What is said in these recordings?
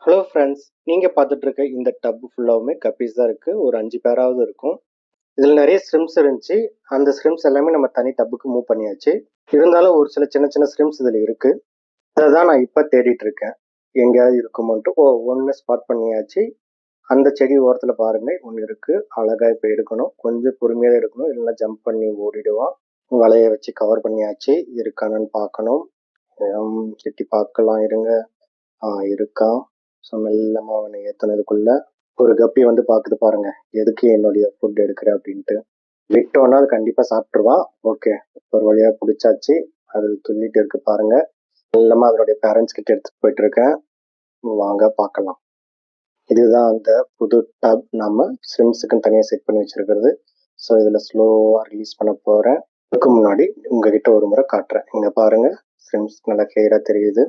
Hello friends, நீங்கள் பார்த்துட்டு இருக்க இந்த டப் ஃபுல்லாகவுமே கப்பீஸ் தான் இருக்குது. ஒரு 5 பேராவது இருக்கும். இதில் நிறைய ஸ்ட்ரிம்ஸ் இருந்துச்சு. அந்த ஸ்ட்ரிம்ஸ் எல்லாமே நம்ம தனி டப்புக்கு மூவ் பண்ணியாச்சு. இருந்தாலும் ஒரு சில சின்ன சின்ன ஸ்ட்ரிம்ஸ் இதில் இருக்குது. அதை தான் நான் இப்போ தேடிட்டு இருக்கேன். எங்கேயாவது இருக்குமோன்ட்டு ஒன்று ஸ்பாட் பண்ணியாச்சு. அந்த செடி ஓரத்தில் பாருங்கள், ஒன்று இருக்குது. அழகாக இப்போ எடுக்கணும். கொஞ்சம் பொறுமையாக எடுக்கணும், இல்லைன்னா ஜம்ப் பண்ணி ஓடிடுவான். வலையை வச்சு கவர் பண்ணியாச்சு. இருக்கானு பார்க்கணும். கிட்டி பார்க்கலாம் இருங்க. இருக்கான். ஸோ மெல்லமா அவனை ஏற்றுனதுக்குள்ள ஒரு கப்பி வந்து பார்க்குது பாருங்க, எதுக்கு என்னுடைய ஃபுட் எடுக்கிற அப்படின்ட்டு. விட்டோன்னா அது கண்டிப்பாக சாப்பிட்ருவான். ஓகே, ஒரு வழியாக பிடிச்சாச்சு. அது துள்ளிட்டு இருக்கு பாருங்க. மெல்லமா அதனுடைய பேரண்ட்ஸ் கிட்ட எடுத்துட்டு போயிட்டு இருக்கேன். வாங்க பார்க்கலாம். இதுதான் அந்த புது டப் நம்ம ஸ்ட்ரிம்ஸுக்குன்னு தனியாக செட் பண்ணி வச்சிருக்கிறது. ஸோ இதில் ஸ்லோவாக ரிலீஸ் பண்ண போகிறேன். அதுக்கு முன்னாடி உங்ககிட்ட ஒரு முறை காட்டுறேன். இங்கே பாருங்க, ஸ்ட்ரிம்ஸ் நல்லா கிளியராக தெரியுது.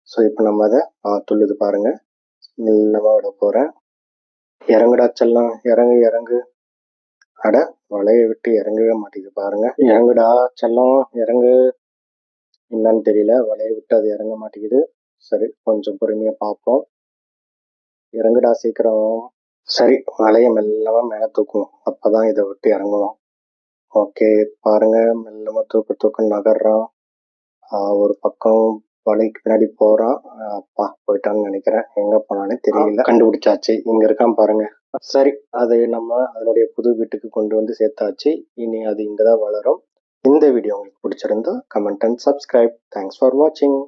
ஸோ இப்போ நம்ம அதை துள்ளுது பாருங்க. மெல்லமா விட போறேன். இறங்குடா செல்லம், இறங்கு இறங்கு. அட, வலையை விட்டு இறங்கவே மாட்டேங்குது பாருங்க. இறங்குடா செல்லம், இறங்கு. என்னன்னு தெரியல, வலையை விட்டு அது இறங்க மாட்டேங்குது. சரி, கொஞ்சம் பொறுமையா பார்ப்போம். இறங்குடா சீக்கிரம். சரி, வலையை மெல்லமா மேலே தூக்குவோம், அப்பதான் இதை விட்டு இறங்குவோம். ஓகே, பாருங்க, மெல்லமா தூக்கு நகர்றான். ஒரு பக்கம் வலைக்கு பின்னாடி போறான். அப்பா போயிட்டான்னு நினைக்கிறேன். எங்க போனானே தெரியல. கண்டுபிடிச்சாச்சு, இங்க இருக்கான் பாருங்க. சரி, அதை நம்ம அதனுடைய புது வீட்டுக்கு கொண்டு வந்து சேர்த்தாச்சு. இனி அது இங்கதான் வளரும். இந்த வீடியோ உங்களுக்கு பிடிச்சிருந்தா comment and subscribe. Thanks for வாட்சிங்.